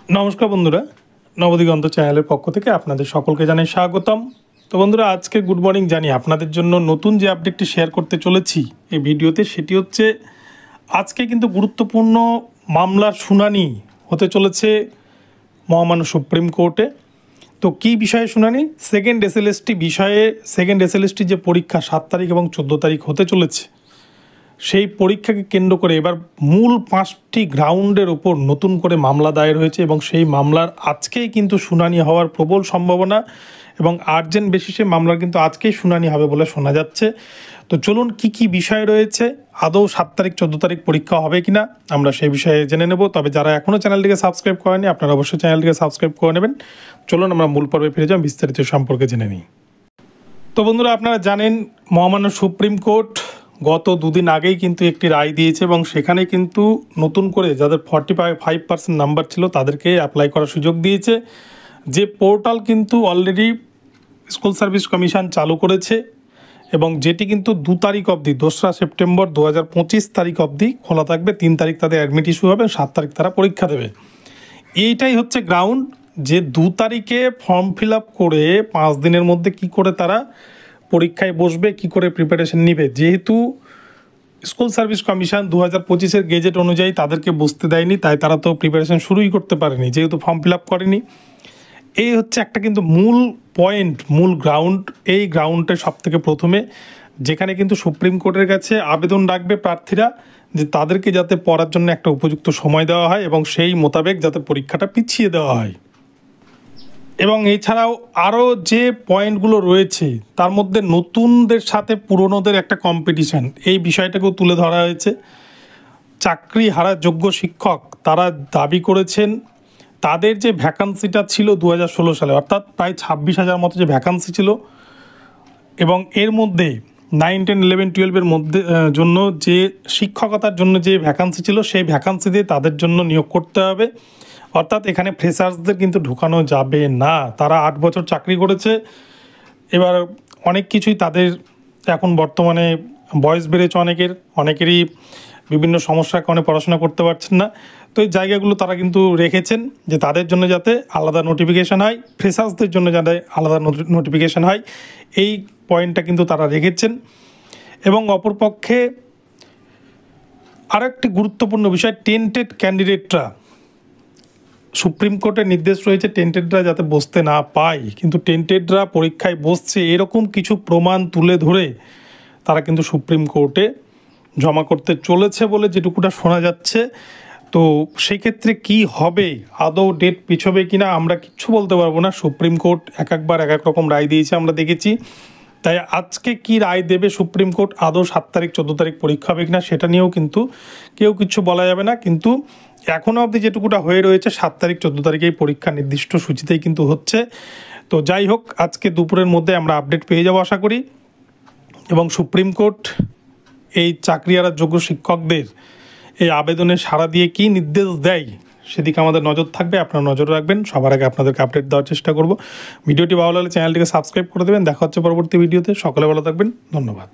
নমস্কার বন্ধুরা, নবদিগন্ত চ্যানেলের পক্ষ থেকে আপনাদের সকলকে জানাই স্বাগতম। তো বন্ধুরা, আজকে গুড মর্নিং জানি আপনাদের জন্য নতুন যে আপডেটটি শেয়ার করতে চলেছি এই ভিডিওতে, সেটি হচ্ছে আজকে কিন্তু গুরুত্বপূর্ণ মামলার শুনানি হতে চলেছে মহামান্য সুপ্রিম কোর্টে। তো কী বিষয়ে শুনানি? সেকেন্ড এসএলএসটি বিষয়ে। সেকেন্ড এসএলএসটি যে পরীক্ষা 7 তারিখ এবং 14 তারিখ হতে চলেছে, সেই পরীক্ষাকে কেন্দ্র করে এবার মূল 5টি গ্রাউন্ডের ওপর নতুন করে মামলা দায়ের হয়েছে এবং সেই মামলার আজকেই কিন্তু শুনানি হওয়ার প্রবল সম্ভাবনা এবং আর্জেন্ট বেসিসে মামলার কিন্তু আজকেই শুনানি হবে বলে শোনা যাচ্ছে। তো চলুন কি কি বিষয় রয়েছে, আদৌ 7 তারিখ 14 তারিখ পরীক্ষা হবে কিনা আমরা সেই বিষয়ে জেনে নেব। তবে যারা এখনও চ্যানেলটিকে সাবস্ক্রাইব করেনি আপনারা অবশ্যই চ্যানেলটিকে সাবস্ক্রাইব করে নেবেন। চলুন আমরা মূল পর্বে ফিরে যাই, বিস্তারিত সম্পর্কে জেনে নিই। তো বন্ধুরা, আপনারা জানেন মহামান্য সুপ্রিম কোর্ট গত দুদিন আগেই কিন্তু একটি রায় দিয়েছে এবং সেখানে কিন্তু নতুন করে যাদের 45% নাম্বার ছিল তাদেরকে অ্যাপ্লাই করার সুযোগ দিয়েছে। যে পোর্টাল কিন্তু অলরেডি স্কুল সার্ভিস কমিশন চালু করেছে এবং যেটি কিন্তু 2 তারিখ অবধি, 2রা সেপ্টেম্বর 2025 তারিখ অবধি খোলা থাকবে। 3 তারিখ তাদের অ্যাডমিট ইস্যু হবে, 7 তারিখ তারা পরীক্ষা দেবে। এইটাই হচ্ছে গ্রাউন্ড যে 2 তারিখে ফর্ম ফিল আপ করে 5 দিনের মধ্যে কি করে তারা পরীক্ষায় বসবে, কি করে প্রিপারেশন নেবে। যেহেতু স্কুল সার্ভিস কমিশন 2025-এর গেজেট অনুযায়ী তাদেরকে বসতে দেয়নি, তাই তারা তো প্রিপারেশন শুরুই করতে পারেনি, যেহেতু ফর্ম ফিল আপ করেনি। এই হচ্ছে একটা কিন্তু মূল পয়েন্ট, মূল গ্রাউন্ড। এই গ্রাউন্ডে সব থেকে প্রথমে যেখানে কিন্তু সুপ্রিম কোর্টের কাছে আবেদন রাখবে প্রার্থীরা যে তাদেরকে যাতে পড়ার জন্য একটা উপযুক্ত সময় দেওয়া হয় এবং সেই মোতাবেক যাতে পরীক্ষাটা পিছিয়ে দেওয়া হয়। এবং এছাড়াও আরও যে পয়েন্টগুলো রয়েছে তার মধ্যে নতুনদের সাথে পুরনোদের একটা কম্পিটিশান, এই বিষয়টাকেও তুলে ধরা হয়েছে। চাকরি হারা যোগ্য শিক্ষক তারা দাবি করেছেন তাদের যে ভ্যাকান্সিটা ছিল 2016 সালে, অর্থাৎ প্রায় 26,000 মতো যে ভ্যাকান্সি ছিল, এবং এর মধ্যে 9, 10, 11, 12-এর মধ্যে জন্য যে শিক্ষকতার জন্য যে ভ্যাকান্সি ছিল সেই ভ্যাকান্সি দিয়ে তাদের জন্য নিয়োগ করতে হবে। অর্থাৎ এখানে ফ্রেশার্সদের কিন্তু ঢোকানো যাবে না। তারা 8 বছর চাকরি করেছে, এবার অনেক কিছুই তাদের এখন বর্তমানে বয়স বেড়েছে, অনেকেরই বিভিন্ন সমস্যার কারণে পড়াশোনা করতে পারছেন না। তো এই জায়গাগুলো তারা কিন্তু রেখেছেন যে তাদের জন্য যাতে আলাদা নোটিফিকেশান হয়, ফ্রেশার্সদের জন্য যাতে আলাদা নোটিফিকেশান হয়, এই পয়েন্টটা কিন্তু তারা রেখেছেন। এবং অপরপক্ষে আরও একটি গুরুত্বপূর্ণ বিষয়, টেন্টেড ক্যান্ডিডেটরা, সুপ্রিম কোর্টের নির্দেশ রয়েছে টেন্টেডরা যাতে বসতে না পায়, কিন্তু টেন্টেডরা পরীক্ষায় বসছে এরকম কিছু প্রমাণ তুলে ধরে তারা কিন্তু সুপ্রিম কোর্টে জমা করতে চলেছে বলে যেটুকুটা শোনা যাচ্ছে। তো সেক্ষেত্রে কি হবে, আদৌ ডেট পিছবে কিনা আমরা কিচ্ছু বলতে পারবো না। সুপ্রিম কোর্ট একবার এক এক রকম রায় দিয়েছে আমরা দেখেছি, তাই আজকে কি রায় দেবে সুপ্রিম কোর্ট, আদৌ 7 তারিখ 14 তারিখ পরীক্ষা হবে কিনা সেটা নিয়েও কিন্তু কেউ কিছু বলা যাবে না। কিন্তু এখনও অবধি যেটুকুটা হয়ে রয়েছে 7 তারিখ 14 তারিখে এই পরীক্ষা নির্দিষ্ট সূচিতেই কিন্তু হচ্ছে। তো যাই হোক, আজকে দুপুরের মধ্যে আমরা আপডেট পেয়ে যাবো আশা করি। এবং সুপ্রিম কোর্ট এই চাকরি হারা যোগ্য শিক্ষকদের এই আবেদনে সাড়া দিয়ে কী নির্দেশ দেয় সেদিকে আমাদের নজর থাকবে, আপনারা নজর রাখবেন। সবার আগে আপনাদেরকে আপডেট দেওয়ার চেষ্টা করব। ভিডিওটি ভালো লাগলে চ্যানেলটিকে সাবস্ক্রাইব করে দেবেন। দেখা হচ্ছে পরবর্তী ভিডিওতে। সকলে ভালো থাকবেন, ধন্যবাদ।